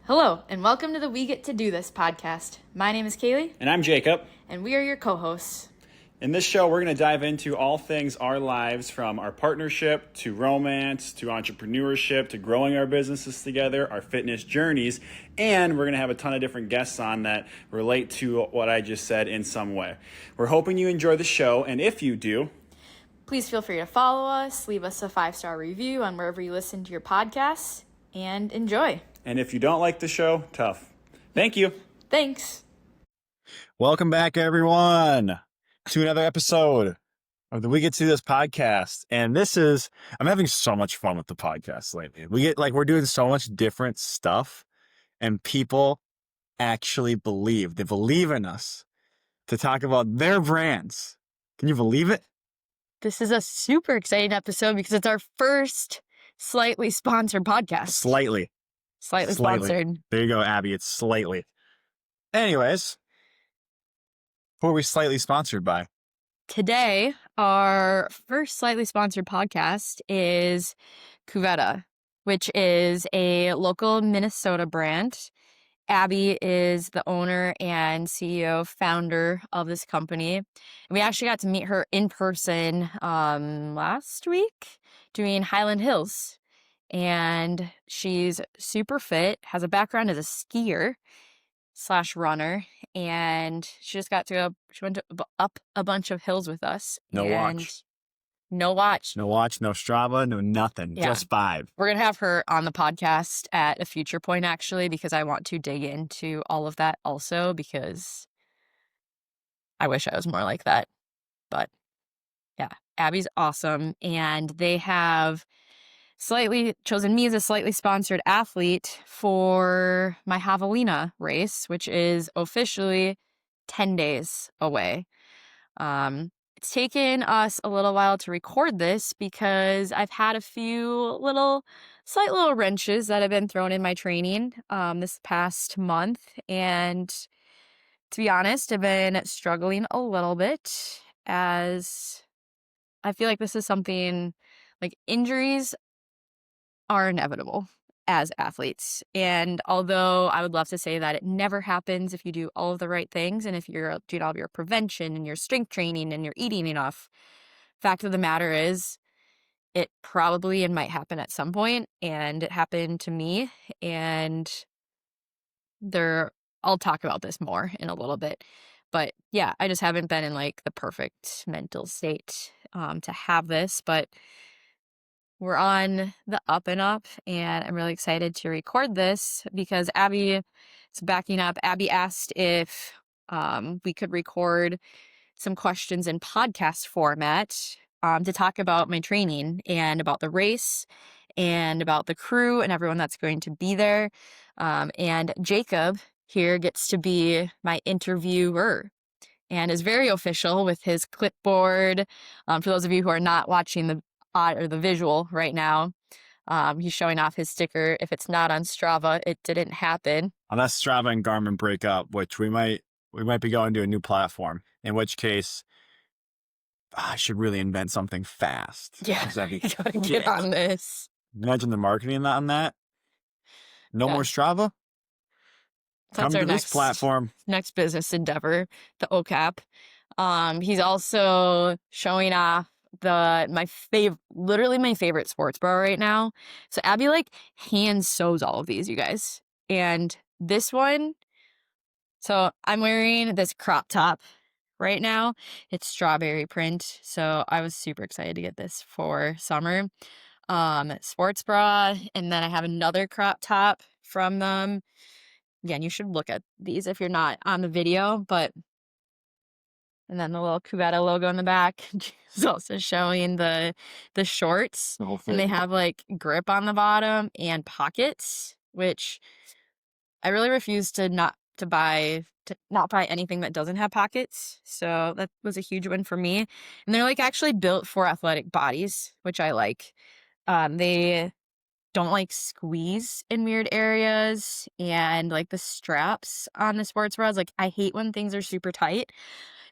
Hello, and welcome to the We Get to Do This podcast. My name is Kailee. And I'm Jacob. And we are your co-hosts. In this show, we're going to dive into all things our lives, from our partnership to romance to entrepreneurship to growing our businesses together, our fitness journeys, and we're going to have a ton of different guests on that relate to what I just said in some way. We're hoping you enjoy the show, and if you do, please feel free to follow us, leave us a 5-star review on wherever you listen to your podcasts, and enjoy. And if you don't like the show, tough. Thank you. Thanks. Welcome back, everyone, to another episode of the We Get to This podcast. And I'm having so much fun with the podcast lately. We're doing so much different stuff, and people actually they believe in us to talk about their brands. Can you believe it? This is a super exciting episode because it's our first slightly sponsored podcast. Slightly sponsored. There you go, Abby. It's slightly. Anyways, who are we slightly sponsored by? Today, our first slightly sponsored podcast is Kuvetta, which is a local Minnesota brand. Abby is the owner and CEO, founder of this company. And we actually got to meet her in person last week doing Highland Hills. And she's super fit, has a background as a skier / runner, and she went up a bunch of hills with us. No watch. No watch. No watch, no Strava, no nothing. Yeah. Just vibe. We're going to have her on the podcast at a future point, actually, because I want to dig into all of that also, because I wish I was more like that. But yeah, Abby's awesome. And they have chosen me as a slightly sponsored athlete for my Javelina race, which is officially 10 days away. It's taken us a little while to record this because I've had a few slight little wrenches that have been thrown in my training this past month. And to be honest, I've been struggling a little bit, as I feel like this is something like injuries are inevitable as athletes. And although I would love to say that it never happens if you do all of the right things and if you're doing all of your prevention and your strength training and you're eating enough, fact of the matter is it probably and might happen at some point, and it happened to me. And I'll talk about this more in a little bit. But yeah, I just haven't been in like the perfect mental state to have this, but we're on the up and up, and I'm really excited to record this because Abby is backing up. Abby asked if we could record some questions in podcast format to talk about my training and about the race and about the crew and everyone that's going to be there. And Jacob here gets to be my interviewer and is very official with his clipboard. For those of you who are not watching the visual right now, he's showing off his sticker. If it's not on Strava, it didn't happen. Unless Strava and Garmin break up, which we might be going to a new platform, in which case I should really invent something fast. Yeah, you gotta get on this. Imagine the marketing on that. No more Strava. That's Come to this platform. Next business endeavor, the OCAP. He's also showing off my favorite sports bra right now. So Abby hand sews all of these, you guys. And this one, so I'm wearing this crop top right now. It's strawberry print. So I was super excited to get this for summer. Sports bra, and then I have another crop top from them. Again, you should look at these if you're not on the video, and then the little Kuvetta logo on the back is also showing the shorts. And they have grip on the bottom and pockets, which I really refuse to not buy anything that doesn't have pockets. So that was a huge win for me. And they're actually built for athletic bodies, which I like. They don't squeeze in weird areas, and the straps on the sports bras, I hate when things are super tight,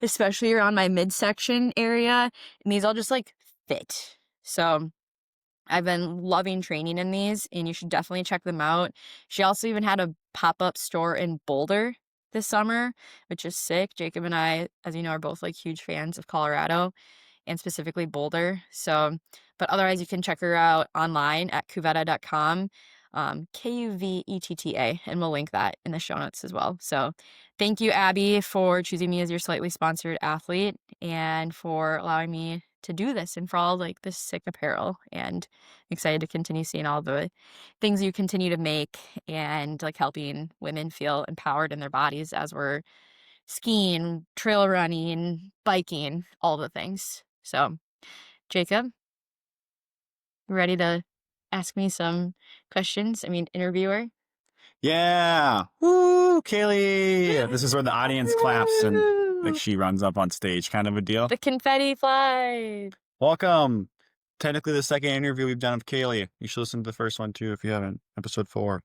especially around my midsection area, and these all just fit. So I've been loving training in these, and you should definitely check them out. She also even had a pop-up store in Boulder this summer, which is sick. Jacob and I, as you know, are both like huge fans of Colorado and specifically Boulder. So, but otherwise, you can check her out online at kuvetta.com, Kuvetta, and we'll link that in the show notes as well. So, thank you, Abby, for choosing me as your slightly sponsored athlete and for allowing me to do this and for all like this sick apparel. And I'm excited to continue seeing all the things you continue to make and like helping women feel empowered in their bodies as we're skiing, trail running, biking, all the things. So, Jacob, ready to ask me some questions? I mean, interviewer. Yeah. Woo, Kailee. This is where the audience claps and like she runs up on stage kind of a deal. The confetti flies. Welcome. Technically the second interview we've done of Kailee. You should listen to the first one too if you haven't. Episode 4.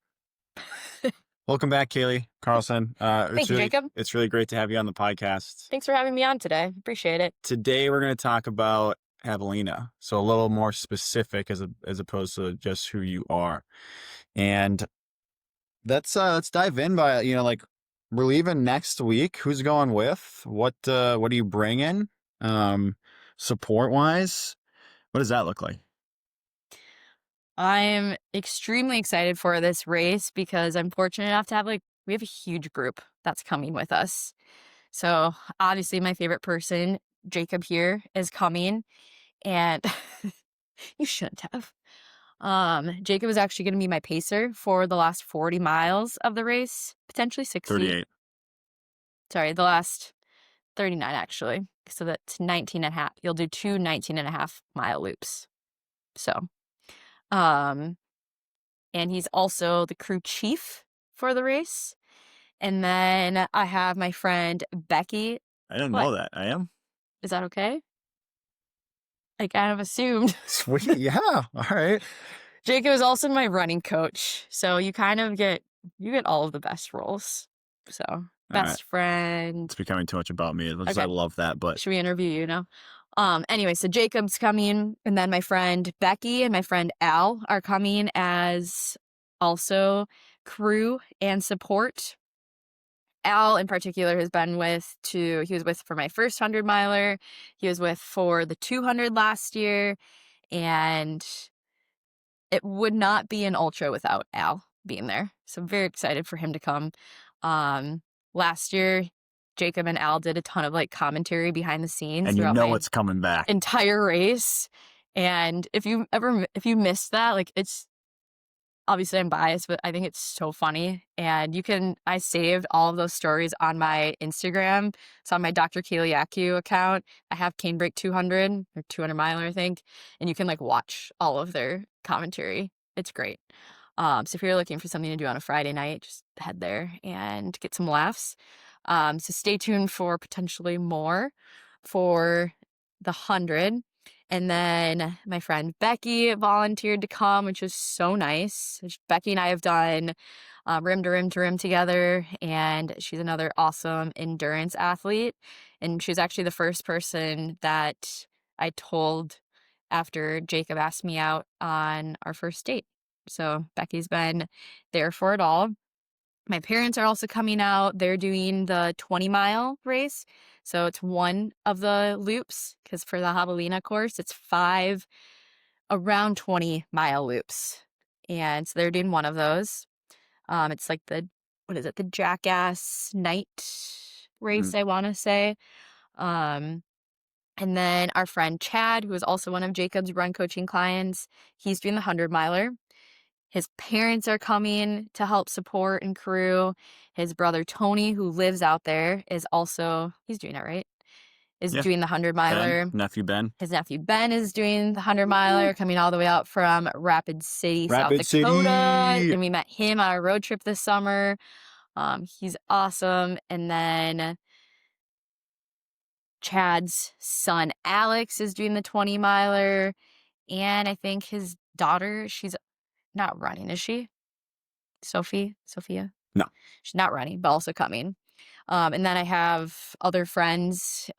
Welcome back, Kailee Carlson. Thank you, Jacob. It's really great to have you on the podcast. Thanks for having me on today. Appreciate it. Today we're going to talk about Javelina, so a little more specific as opposed to just who you are. And let's dive in by, like we're leaving next week. Who's going with? What are you bringing? Support wise, what does that look like? I'm extremely excited for this race because I'm fortunate enough to have we have a huge group that's coming with us. So obviously my favorite person, Jacob here, is coming, and you shouldn't have. Jacob is actually going to be my pacer for the last 40 miles of the race, potentially 60. 38. Sorry, the last 39 actually. So that's 19 and a half. You'll do 2 19.5-mile loops. So, and he's also the crew chief for the race. And then I have my friend Becky. I didn't know that. I am. Is that okay? I kind of assumed. Sweet. Yeah. All right. Jacob is also my running coach. So you kind of get all of the best roles. So best friend. It's becoming too much about me. Okay. I love that, but should we interview you now? Anyway, so Jacob's coming, and then my friend Becky and my friend Al are coming as also crew and support. Al in particular has been he was with for my first 100-miler. He was with for the 200 last year, and it would not be an ultra without Al being there. So I'm very excited for him to come. Last year, Jacob and Al did a ton of commentary behind the scenes. And you know it's coming back. Entire race. And if you missed that, it's obviously I'm biased, but I think it's so funny. And I saved all of those stories on my Instagram. It's on my Dr. Kailee account. I have Canebrake 200 or 200 miler, I think. And you can watch all of their commentary. It's great. So if you're looking for something to do on a Friday night, just head there and get some laughs. So stay tuned for potentially more for the 100. And then my friend Becky volunteered to come, which was so nice. Becky and I have done rim to rim to rim together, and she's another awesome endurance athlete. And she was actually the first person that I told after Jacob asked me out on our first date. So Becky's been there for it all. My parents are also coming out. They're doing the 20-mile race. So it's one of the loops, because for the Javelina course, it's 5 around 20-mile loops. And so they're doing one of those. It's like the Jackass night race, I want to say. And then our friend Chad, who is also one of Jacob's run coaching clients, he's doing the 100-miler. His parents are coming to help support and crew. His brother Tony, who lives out there, he's doing it, right? Doing the 100-miler. Nephew Ben. His nephew Ben is doing the 100-miler, coming all the way out from Rapid City, South Dakota. And we met him on our road trip this summer. He's awesome. And then Chad's son Alex is doing the 20-miler. And I think his daughter, she's not running, is she? Sophia? No. She's not running, but also coming. And then I have other friends,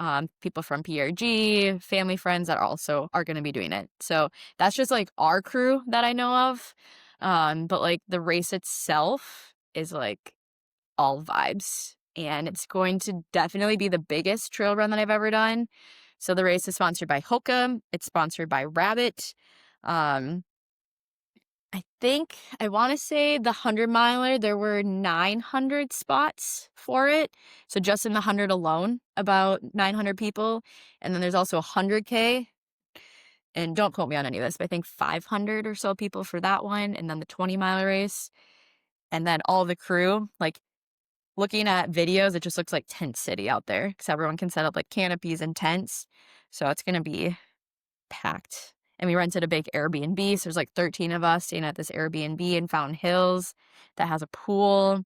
people from PRG, family friends that also are going to be doing it. So that's just like our crew that I know of. But like the race itself is like all vibes, and it's going to definitely be the biggest trail run that I've ever done. So the race is sponsored by Hoka. It's sponsored by Rabbit. Um, I want to say the 100 miler, there were 900 spots for it. So just in the 100 alone, about 900 people. And then there's also 100K. And don't quote me on any of this, but I think 500 or so people for that one. And then the 20 mile race. And then all the crew, like looking at videos, it just looks like tent city out there because everyone can set up like canopies and tents. So it's going to be packed. And we rented a big Airbnb. So there's like 13 of us staying at this Airbnb in Fountain Hills that has a pool.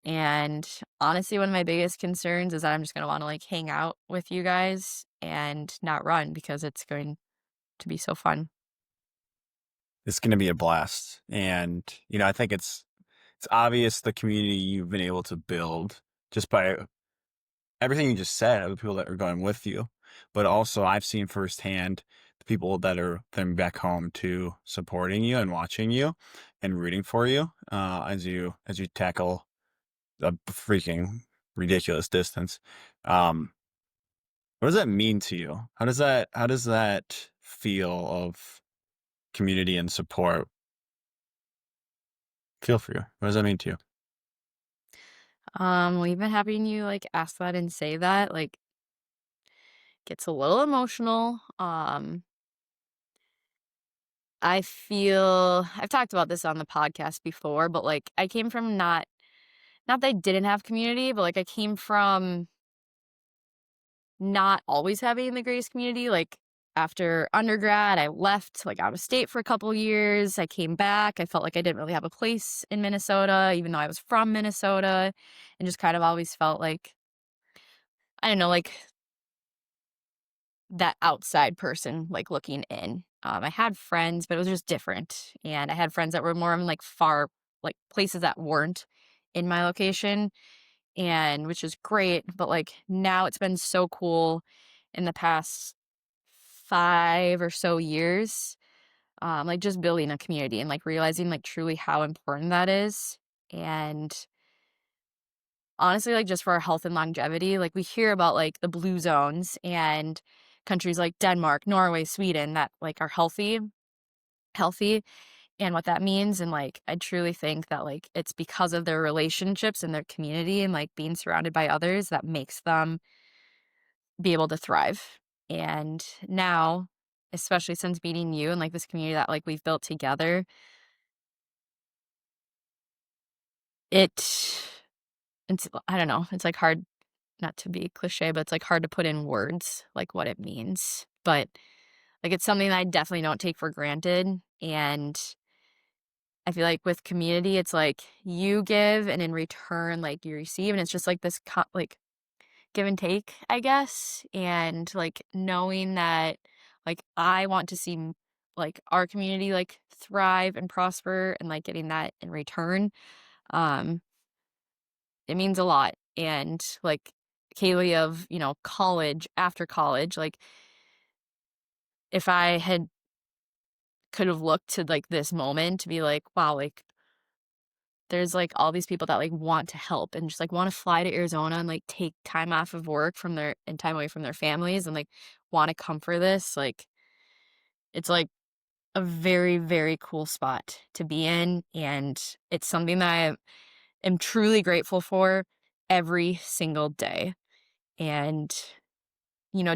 And honestly, one of my biggest concerns is that I'm just going to want to like hang out with you guys and not run because it's going to be so fun. It's going to be a blast. And, you know, I think it's obvious the community you've been able to build just by everything you just said, the people that are going with you. But also I've seen firsthand the people that are then back home to supporting you and watching you and rooting for you as you tackle a freaking ridiculous distance. What does that mean to you? How does that feel of community and support feel for you? What does that mean to you? Well, even having you like ask that and say that, like, gets a little emotional. I feel I've talked about this on the podcast before, but like I came from not that I didn't have community, but like I came from not always having the greatest community. Like after undergrad, I left like out of state for a couple years. I came back. I felt like I didn't really have a place in Minnesota, even though I was from Minnesota, and just kind of always felt like, I don't know, like that outside person, like looking in. I had friends, but it was just different. And I had friends that were more in like far, like places that weren't in my location, and which is great. But like now it's been so cool in the past 5 or so years, like just building a community and like realizing like truly how important that is. And honestly, like just for our health and longevity, like we hear about like the blue zones and countries like Denmark, Norway, Sweden that like are healthy and what that means. And like I truly think that like it's because of their relationships and their community and like being surrounded by others that makes them be able to thrive. And now, especially since meeting you and like this community that like we've built together, it it's I don't know, it's like hard, not to be cliche, but it's like hard to put in words like what it means. But like it's something that I definitely don't take for granted. And I feel like with community, it's like you give and in return, like you receive. And it's just like this like give and take, I guess. And like knowing that like I want to see like our community like thrive and prosper and like getting that in return, um, it means a lot. And like Kailee of, college, after college, like if I had could have looked to like this moment to be like, wow, like there's like all these people that like want to help and just like want to fly to Arizona and like take time off of work from their and time away from their families and like want to come for this. Like it's like a very, very cool spot to be in. And it's something that I am truly grateful for every single day. And,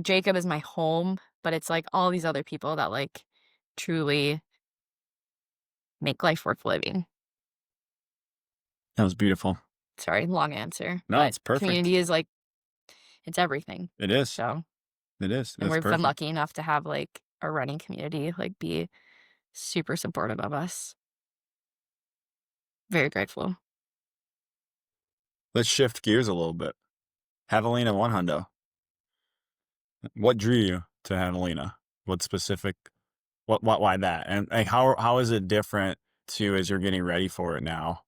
Jacob is my home, but it's like all these other people that like truly make life worth living. That was beautiful. Sorry, long answer. No, But it's perfect. community is like, it's everything. It is. So, It is. and That's we've been perfect. lucky enough to have like a running community, like be super supportive of us. Very grateful. Let's shift gears a little bit. Javelina 1 hundo. What drew you to Javelina? What specific? What? Why that? And like, how is it different to as you're getting ready for it now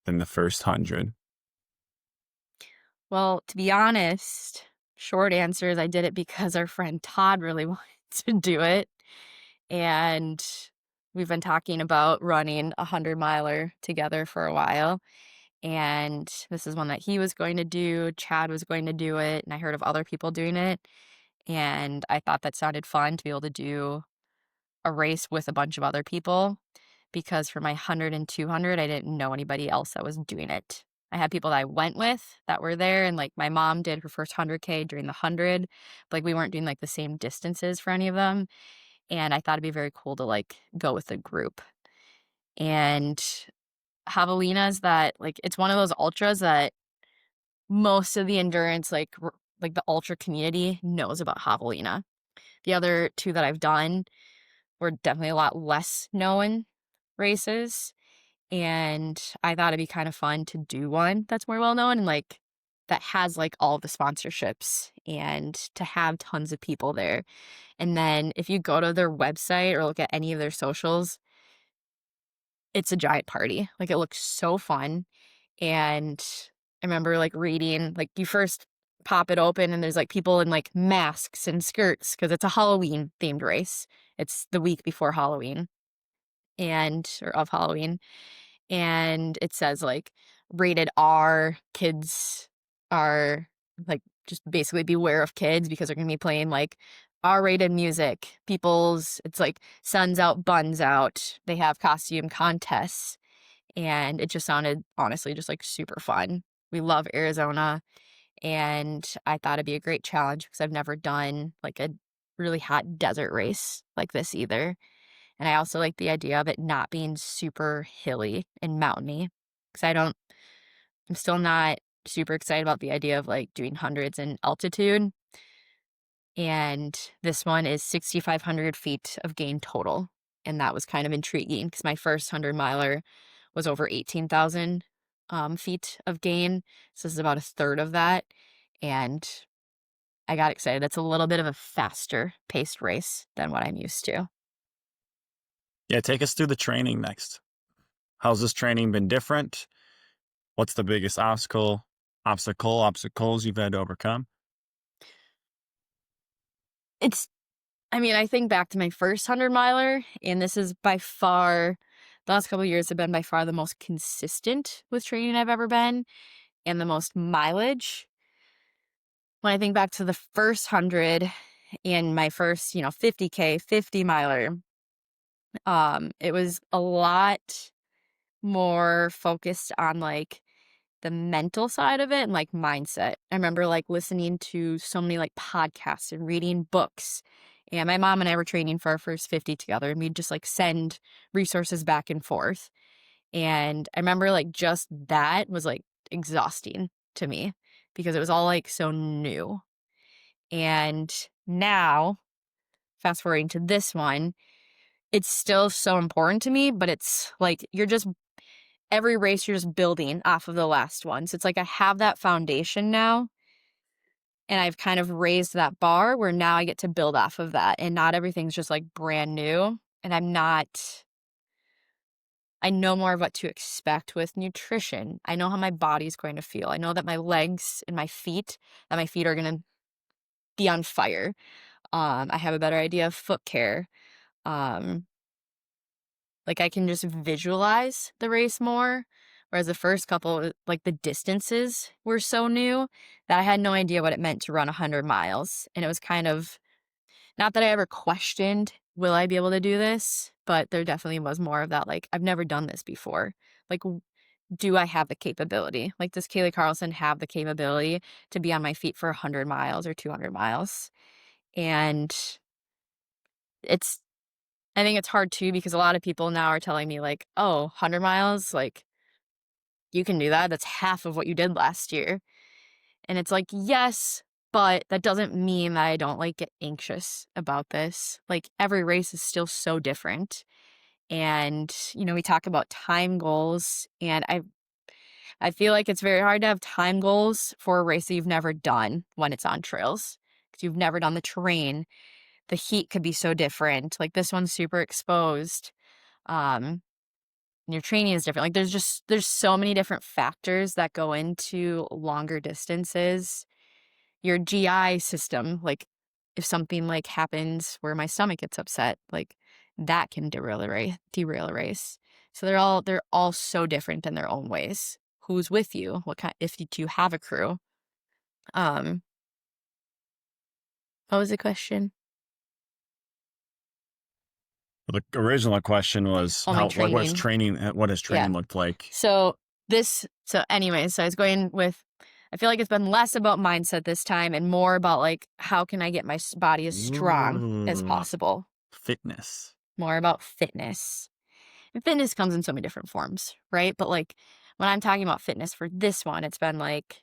than the first 100? Well, to be honest, short answer is I did it because our friend Todd really wanted to do it. And we've been talking about running a 100-miler together for a while. And this is one that he was going to do. Chad was going to do it. And I heard of other people doing it. And I thought that sounded fun to be able to do a race with a bunch of other people because for my 100 and 200, I didn't know anybody else that was doing it. I had people that I went with that were there, and like my mom did her first 100K during the 100, but like we weren't doing like the same distances for any of them. And I thought it'd be very cool to like go with a group. And Javelina is that like it's one of those ultras that most of the endurance like the ultra community knows about Javelina. The other two that I've done were definitely a lot less known races, and I thought it'd be kind of fun to do one that's more well known and like that has like all the sponsorships and to have tons of people there. And then if you go to their website or look at any of their socials, it's a giant party. Like it looks so fun. And I remember like reading, like you first pop it open and there's like people in like masks and skirts because it's a Halloween themed race. It's the week before Halloween or of Halloween. And it says like rated R, kids are like just basically beware of kids because they're gonna be playing like R-rated music. It's like suns out, buns out. They have costume contests. And it just sounded honestly just like super fun. We love Arizona, and I thought it'd be a great challenge because I've never done like a really hot desert race like this either. And I also like the idea of it not being super hilly and mountainy because I'm still not super excited about the idea of like doing hundreds in altitude. And this one is 6,500 feet of gain total. And that was kind of intriguing because my first 100-miler was over 18,000 feet of gain. So this is about a third of that. And I got excited. That's a little bit of a faster paced race than what I'm used to. Yeah, take us through the training next. How's this training been different? What's the biggest obstacles you've had to overcome? I think back to my first 100-miler, and this is by far, the last couple of years have been by far the most consistent with training I've ever been and the most mileage. When I think back to the first 100 and my first, 50K, 50-miler, it was a lot more focused on like the mental side of it and like mindset. I remember like listening to so many like podcasts and reading books. And my mom and I were training for our first 50 together, and we'd just like send resources back and forth. And I remember like just that was like exhausting to me because it was all like so new. And now, fast forwarding to this one, it's still so important to me, but it's like every race you're just building off of the last one. So it's like I have that foundation now, and I've kind of raised that bar where now I get to build off of that, and not everything's just like brand new. And I know more of what to expect with nutrition. I know how my body's going to feel. I know that my legs and that my feet are going to be on fire. I have a better idea of foot care. Um, like I can just visualize the race more. Whereas the first couple, like the distances were so new that I had no idea what it meant to run 100 miles. And it was kind of, not that I ever questioned, will I be able to do this? But there definitely was more of that, like, I've never done this before. Like, do I have the capability? Like, does Kaylee Carlson have the capability to be on my feet for 100 miles or 200 miles? And it's, I think it's hard too because a lot of people now are telling me, like, oh, 100 miles, like, you can do that. That's half of what you did last year. And it's like, yes, but that doesn't mean that I don't like get anxious about this. Like every race is still so different. And, we talk about time goals, and I feel like it's very hard to have time goals for a race that you've never done when it's on trails because you've never done the terrain. The heat could be so different. Like this one's super exposed. Um, your training is different. Like there's so many different factors that go into longer distances. Your GI system, like if something like happens where my stomach gets upset, like that can derail a race. So they're all so different in their own ways. Who's with you? What kind if you do have a crew? Um, what was the question? The original question was Oh, my what's training. what has Yeah. training looked like? So anyways, so I was going with, I feel like it's been less about mindset this time and more about like, how can I get my body as strong as Ooh, possible? fitness. More about fitness. And fitness comes in so many different forms, right? But like when I'm talking about fitness for this one, it's been like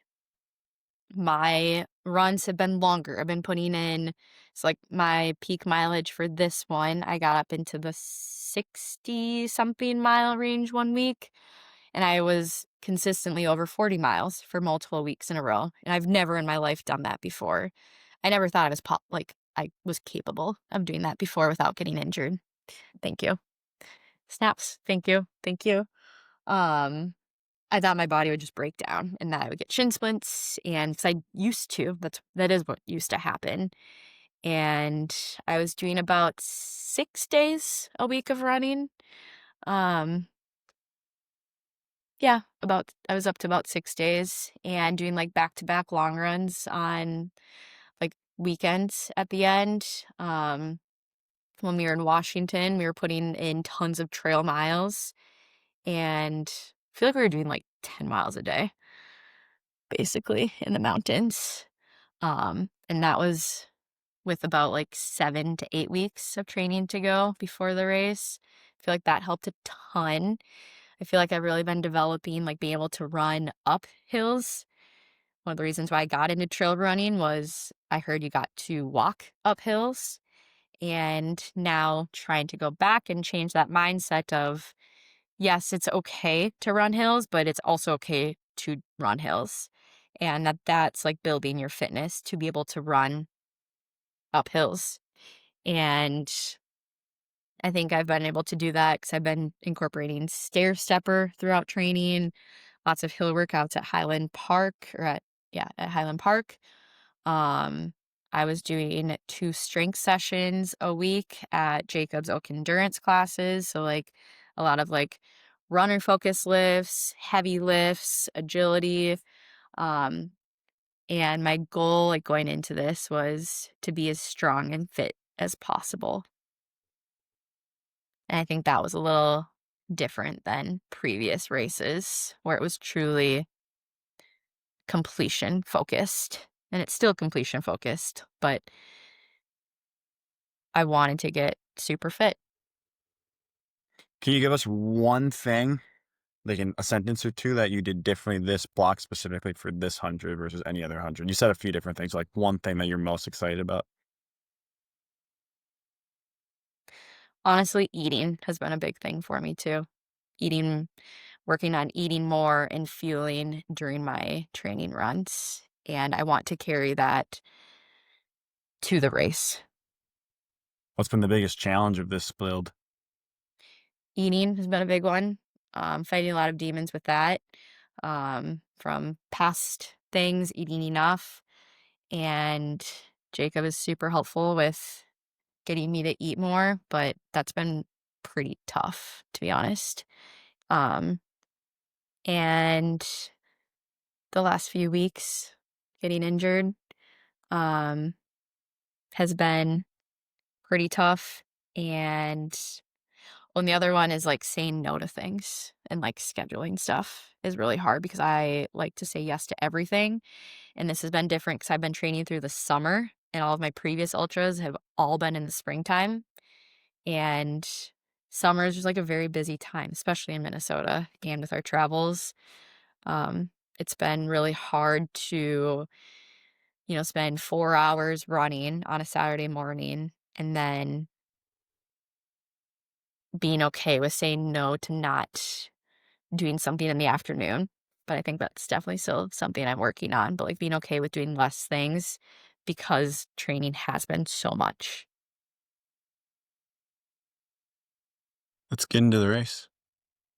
my runs have been longer. I've been putting in, it's like my peak mileage for this one, I got up into the 60 something mile range one week. And I was consistently over 40 miles for multiple weeks in a row. And I've never in my life done that before. I never thought I was I was capable of doing that before without getting injured. Thank you. Snaps. Thank you. Thank you. Um, I thought my body would just break down and that I would get shin splints, and because I used to, that is what used to happen. And I was doing about 6 days a week of running. Um, yeah, I was up to about 6 days and doing like back-to-back long runs on like weekends at the end. When we were in Washington, we were putting in tons of trail miles, and I feel like we were doing like 10 miles a day, basically, in the mountains. And that was with about like 7 to 8 weeks of training to go before the race. I feel like that helped a ton. I feel like I've really been developing, like being able to run up hills. One of the reasons why I got into trail running was I heard you got to walk up hills. And now trying to go back and change that mindset of, yes, it's okay to run hills, but it's also okay to run hills. And that's like building your fitness to be able to run up hills. And I think I've been able to do that because I've been incorporating stair stepper throughout training, lots of hill workouts at Highland Park at Highland Park. Um, I was doing 2 strength sessions a week at Jacob's Oak Endurance classes. So like a lot of like runner focus lifts, heavy lifts, agility. Um, and my goal like going into this was to be as strong and fit as possible. And I think that was a little different than previous races where it was truly completion focused. And it's still completion focused, but I wanted to get super fit. Can you give us one thing, like in a sentence or two, that you did differently this block specifically for this 100 versus any other 100? You said a few different things, like one thing that you're most excited about. Honestly, eating has been a big thing for me too. Eating, working on eating more and fueling during my training runs. And I want to carry that to the race. What's been the biggest challenge of this build? Eating has been a big one. Fighting a lot of demons with that. From past things, eating enough. And Jacob is super helpful with getting me to eat more, but that's been pretty tough, to be honest. Um, and the last few weeks, getting injured, um, has been pretty tough. And the other one is like saying no to things and like scheduling stuff is really hard because I like to say yes to everything. And this has been different because I've been training through the summer and all of my previous ultras have all been in the springtime. And summer is just like a very busy time, especially in Minnesota and with our travels. It's been really hard to, spend 4 hours running on a Saturday morning and then being okay with saying no to not doing something in the afternoon. But I think that's definitely still something I'm working on, but like being okay with doing less things because training has been so much. Let's get into the race.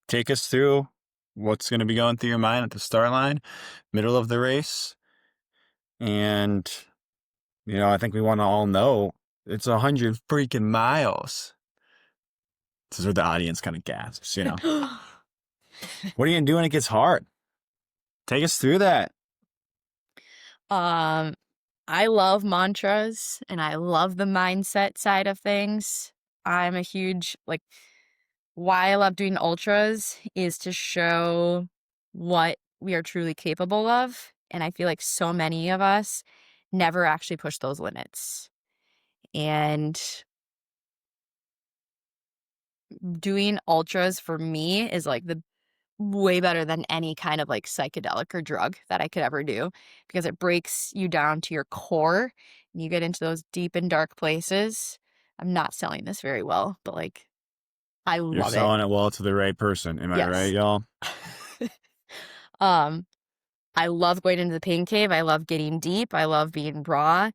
take us through what's going to be going through your mind at the start line, middle of the race. And, I think we want to all know it's 100 freaking miles. This is where the audience kind of gasps, What are you going to do when it gets hard? Take us through that. I love mantras and I love the mindset side of things. I'm a huge, why I love doing ultras is to show what we are truly capable of. And I feel like so many of us never actually push those limits. And doing ultras for me is like the way better than any kind of like psychedelic or drug that I could ever do, because it breaks you down to your core and you get into those deep and dark places. I'm not selling this very well, but I You're love it. selling it well to the right person. Am I right, y'all? I love going into the pain cave. I love getting deep. I love being raw.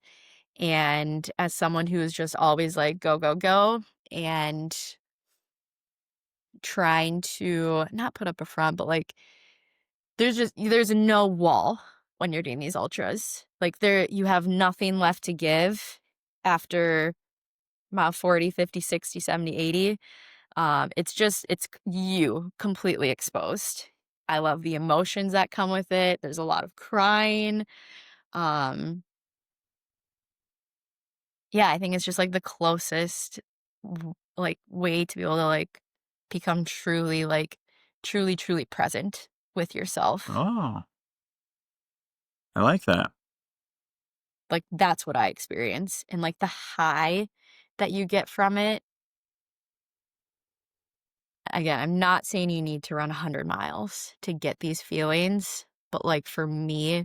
And as someone who is just always like, go, go, go, and trying to not put up a front, but there's no wall when you're doing these ultras. You have nothing left to give after mile 40, 50, 60, 70, 80. It's you completely exposed. I love the emotions that come with it. There's a lot of crying. Yeah, I think it's just the closest way to be able to become truly truly present with yourself. Oh, I like that. That's what I experience. And the high that you get from it. Again, I'm not saying you need to run 100 miles to get these feelings, but for me,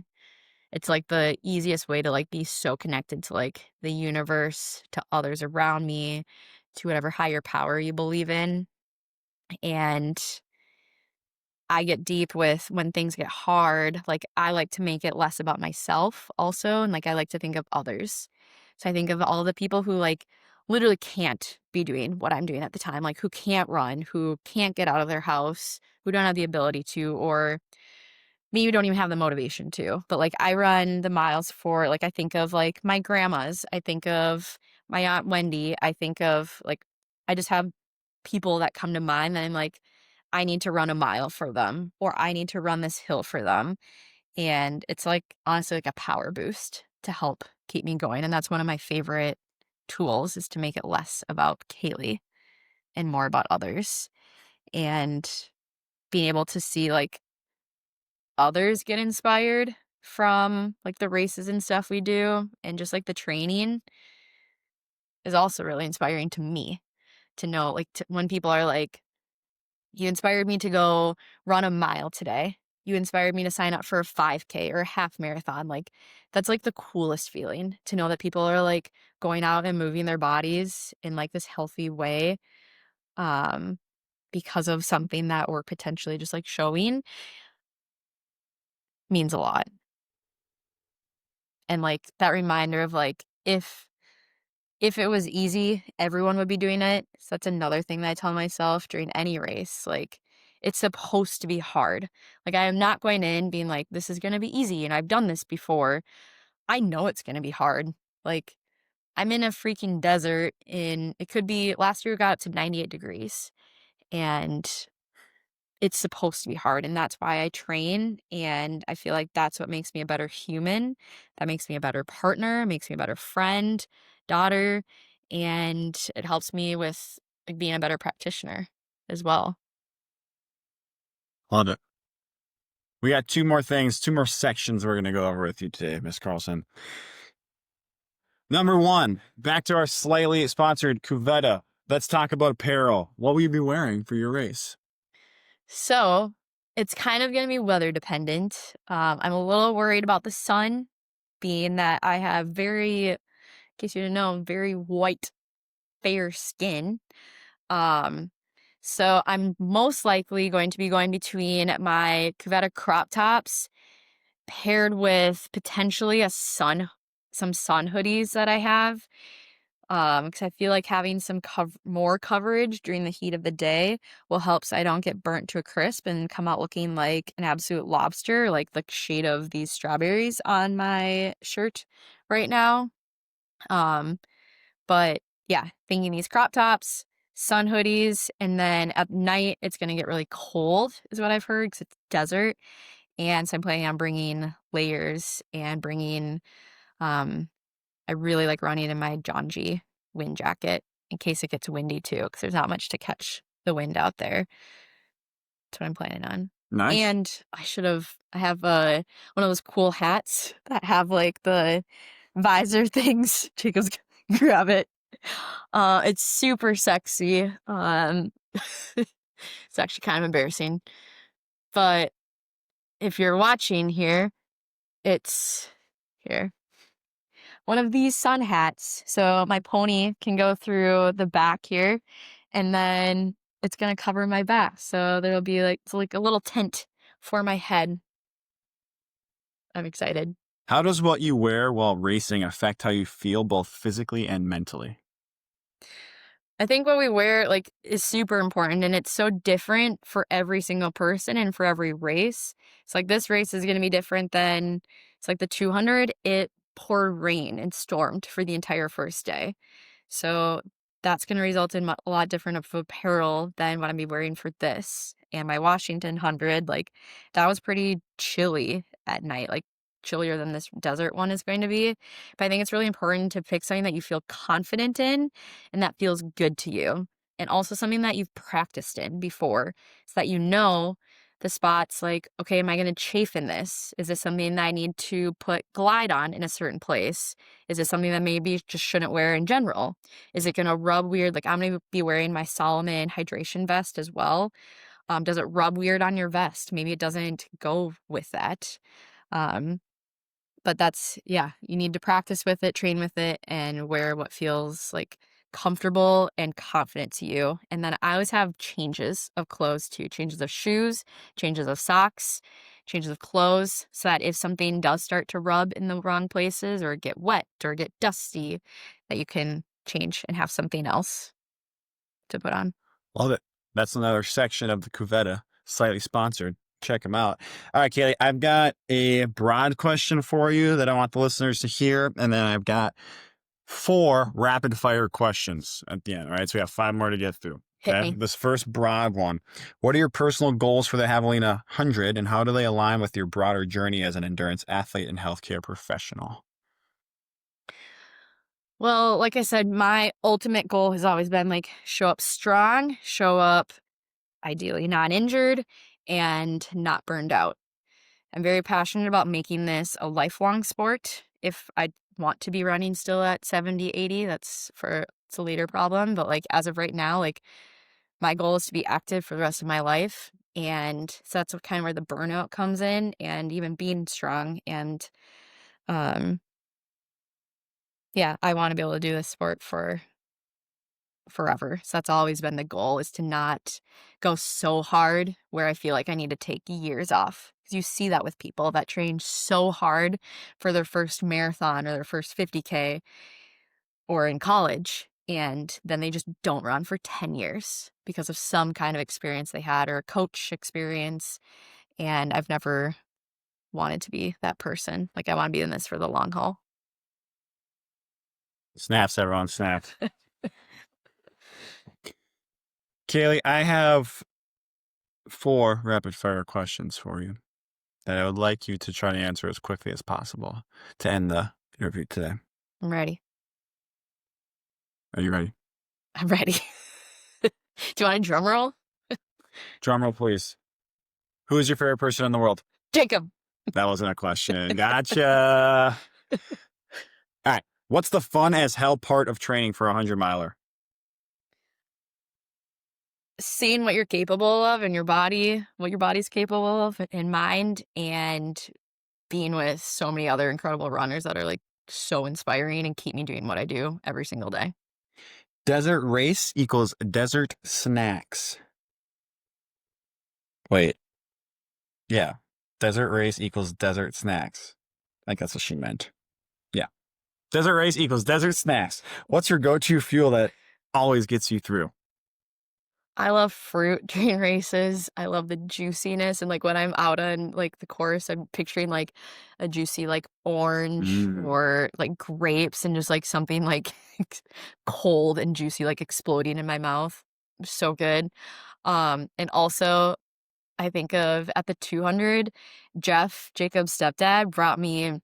it's the easiest way to be so connected to the universe, to others around me, to whatever higher power you believe in. And I get deep with when things get hard. I like to make it less about myself also. And I like to think of others. So I think of all the people who literally can't be doing what I'm doing at the time, who can't run, who can't get out of their house, who don't have the ability to, or maybe don't even have the motivation to. But I run the miles for I think of my grandmas. I think of my Aunt Wendy. I think of I just have people that come to mind that I'm I need to run a mile for them, or I need to run this hill for them. And it's honestly a power boost to help keep me going. And that's one of my favorite tools, is to make it less about Kailee and more about others. And being able to see others get inspired from the races and stuff we do, and just the training is also really inspiring to me, to know when people are you inspired me to go run a mile today. You inspired me to sign up for a 5K or a half marathon. That's the coolest feeling, to know that people are going out and moving their bodies in this healthy way, because of something that we're potentially just showing, means a lot. And that reminder of if it was easy, everyone would be doing it. So that's another thing that I tell myself during any race. It's supposed to be hard. I am not going in being this is going to be easy and I've done this before. I know it's going to be hard. I'm in a freaking desert it could be, last year we got up to 98 degrees, and it's supposed to be hard. And that's why I train. And I feel that's what makes me a better human. That makes me a better partner, makes me a better friend, daughter. And it helps me with being a better practitioner as well. Love it. We got two more sections we're going to go over with you today, Miss Carlson. Number one, back to our slightly sponsored Kuvetta. Let's talk about apparel. What will you be wearing for your race? So it's kind of going to be weather dependent. I'm a little worried about the sun, being that I have in case you didn't know, very white, fair skin. So I'm most likely going to be going between my Kuvetta crop tops paired with potentially some sun hoodies that I have. Because I feel like having some more coverage during the heat of the day will help so I don't get burnt to a crisp and come out looking like an absolute lobster, like the shade of these strawberries on my shirt right now. Um, but yeah, thinking these crop tops, sun hoodies, and then at night it's gonna get really cold, is what I've heard, because it's desert. And so I'm planning on bringing layers and bringing, I really like running in my John G wind jacket in case it gets windy too, because there's not much to catch the wind out there. That's what I'm planning on. Nice. And I have one of those cool hats that have like the visor things. Jacob's gonna grab it. It's super sexy. It's actually kind of embarrassing. But if you're watching here, it's here. One of these sun hats. So my pony can go through the back here, and then it's gonna cover my back. So there'll be it's like a little tent for my head. I'm excited. How does what you wear while racing affect how you feel both physically and mentally? I think what we wear is super important, and it's so different for every single person and for every race. It's like this race is gonna be different than it's like the 200. It poured rain and stormed for the entire first day. So that's going to result in a lot different of apparel than what I'm be wearing for this. And my Washington 100, that was pretty chilly at night, chillier than this desert one is going to be. But I think it's really important to pick something that you feel confident in and that feels good to you. And also something that you've practiced in before so that you know the spots okay, am I going to chafe in this? Is this something that I need to put glide on in a certain place? Is it something that maybe just shouldn't wear in general? Is it going to rub weird? I'm going to be wearing my Solomon hydration vest as well. Does it rub weird on your vest? Maybe it doesn't go with that. But yeah, you need to practice with it, train with it, and wear what feels comfortable and confident to you. And then I always have changes of clothes too, changes of shoes, changes of socks, changes of clothes, so that if something does start to rub in the wrong places or get wet or get dusty, that you can change and have something else to put on. Love it. That's another section of the Kuvetta, slightly sponsored. Check them out. All right, Kaylee, I've got a broad question for you that I want the listeners to hear. And then I've got 4 rapid fire questions at the end. All right. So we have 5 more to get through. Hit Okay. me. This first broad one. What are your personal goals for the Javelina 100 and how do they align with your broader journey as an endurance athlete and healthcare professional? Well, like I said, my ultimate goal has always been show up strong, show up ideally not injured, and not burned out. I'm very passionate about making this a lifelong sport. If I want to be running still at 70, 80, it's a later problem. But as of right now, my goal is to be active for the rest of my life. And so that's kind of where the burnout comes in and even being strong. And yeah, I want to be able to do this sport for forever. So that's always been the goal, is to not go so hard where I feel like I need to take years off. Because you see that with people that train so hard for their first marathon or their first 50K or in college, and then they just don't run for 10 years because of some kind of experience they had or a coach experience. And I've never wanted to be that person. I want to be in this for the long haul. Snaps, everyone. Snaps. Kaylee, I have 4 rapid fire questions for you that I would like you to try to answer as quickly as possible to end the interview today. I'm ready. Are you ready? I'm ready. Do you want a drum roll? Drum roll, please. Who is your favorite person in the world? Jacob. That wasn't a question. Gotcha. All right. What's the fun as hell part of training for a 100-miler? Seeing what you're capable of in your body, what your body's capable of in mind, and being with so many other incredible runners that are so inspiring and keep me doing what I do every single day. Desert race equals desert snacks. Wait. Yeah. Desert race equals desert snacks. I think that's what she meant. Yeah. Desert race equals desert snacks. What's your go-to fuel that always gets you through? I love fruit during races. I love the juiciness, and like when I'm out on like the course, I'm picturing like a juicy like orange Mm. or like grapes and just like something like cold and juicy like exploding in my mouth. So good. And also I think of at the 200, Jeff, Jacob's stepdad, brought me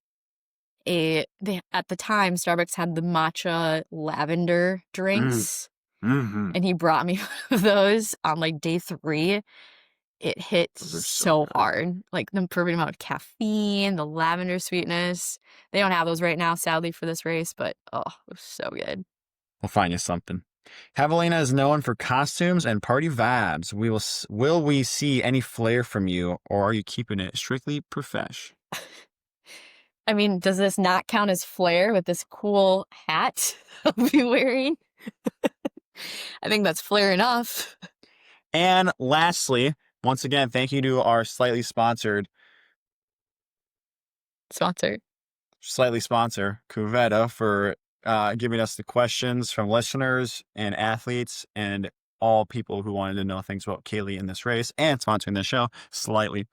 at the time Starbucks had the matcha lavender Mm. drinks, Mm-hmm. and he brought me one of those on like day 3. It hit Those are so so good. hard. Like the perfect amount of caffeine, the lavender sweetness. They don't have those right now, sadly, for this race, but oh, it was so good. We'll find you something. Javelina is known for costumes and party vibes. Will we see any flair from you, or are you keeping it strictly profesh? I mean, does this not count as flair with this cool hat I'll be wearing? I think that's flair enough. And lastly, once again, thank you to our slightly sponsor, Sponsor. Kuvetta, for giving us the questions from listeners and athletes and all people who wanted to know things about Kailee in this race and sponsoring the show slightly.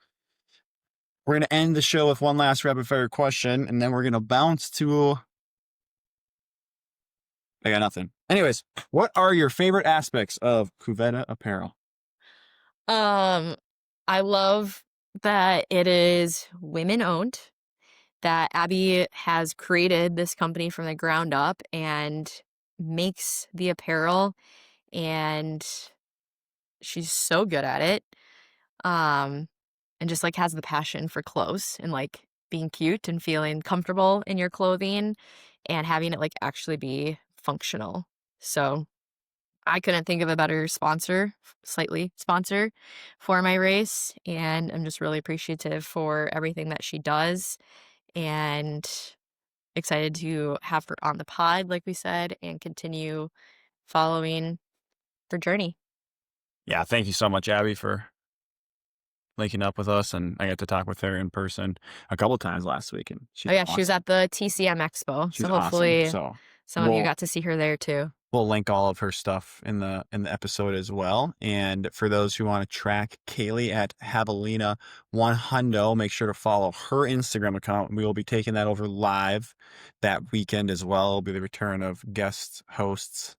We're going to end the show with one last rapid fire question, and then we're going to bounce to. I got nothing. Anyways, what are your favorite aspects of Kuvetta apparel? I love that it is women owned, that Abby has created this company from the ground up and makes the apparel, and she's so good at it. And just like has the passion for clothes and like being cute and feeling comfortable in your clothing and having it like actually be functional. So I couldn't think of a better sponsor for my race. And I'm just really appreciative for everything that she does and excited to have her on the pod, like we said, and continue following her journey. Yeah, thank you so much, Abby, for linking up with us. And I got to talk with her in person a couple times last week, and she's Oh, yeah, she was awesome. at the TCM Expo. She's So awesome. hopefully So some of you got to see her there too. we'll link all of her stuff in the episode as well. And for those who want to track Kailee at Javelina 100, make sure to follow her Instagram account. We will be taking that over live that weekend as well. It'll be the return of guest hosts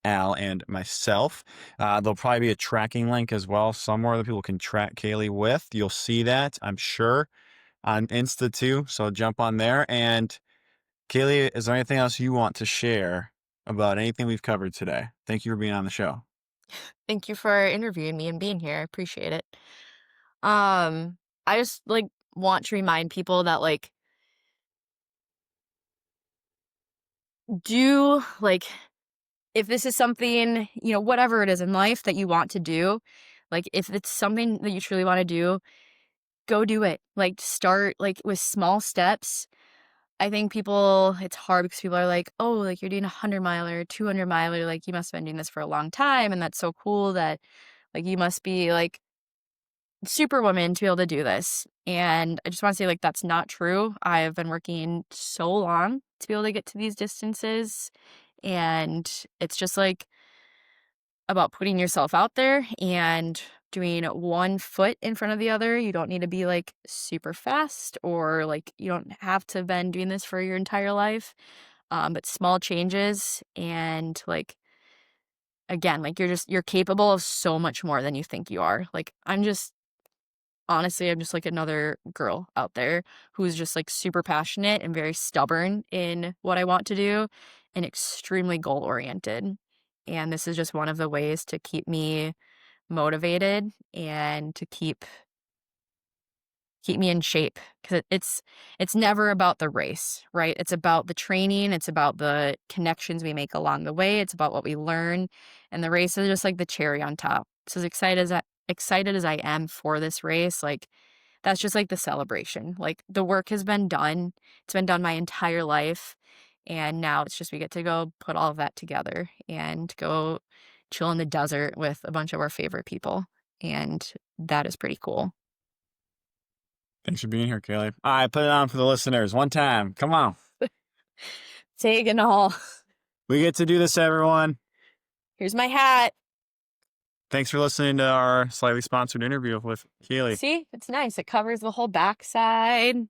Al and myself. There'll probably be a tracking link as well somewhere that people can track Kailee with. You'll see that, I'm sure, on Insta too. So jump on there. And Kailee, is there anything else you want to share about anything we've covered today? Thank you for being on the show. Thank you for interviewing me and being here. I appreciate it. I just like want to remind people that like do like if this is something, whatever it is in life that you want to do, like if it's something that you truly want to do, go do it. Like start like with small steps. I think it's hard because people are like, oh, like you're doing 100-miler, 200-miler, like you must have been doing this for a long time. And that's so cool that like you must be like superwoman to be able to do this. And I just want to say like that's not true. I have been working so long to be able to get to these distances. And it's just like about putting yourself out there and doing one foot in front of the other. You don't need to be like super fast or like you don't have to have been doing this for your entire life. But small changes and like again, like you're capable of so much more than you think you are. Like honestly, I'm just like another girl out there who's just like super passionate and very stubborn in what I want to do and extremely goal oriented. And this is just one of the ways to keep me motivated and to keep me in shape because it's never about the race, right? It's about the training, it's about the connections we make along the way, it's about what we learn, and the race is just like the cherry on top. So as excited as I am for this race, like that's just like the celebration. Like the work has been done. It's been done my entire life. And now it's just we get to go put all of that together and go chill in the desert with a bunch of our favorite people. And that is pretty cool. Thanks for being here, Kailee. All right, put it on for the listeners one time. Come on. Taking all. We get to do this, everyone. Here's my hat. Thanks for listening to our slightly sponsored interview with Kailee. See, it's nice. It covers the whole backside.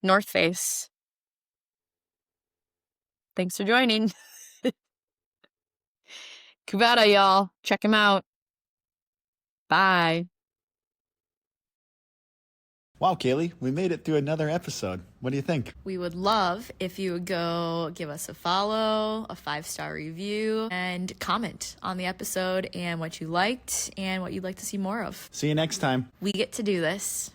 North Face. Thanks for joining. Kuvetta, y'all. Check him out. Bye. Wow, Kailee, we made it through another episode. What do you think? We would love if you would go give us a follow, a 5-star review, and comment on the episode and what you liked and what you'd like to see more of. See you next time. We get to do this.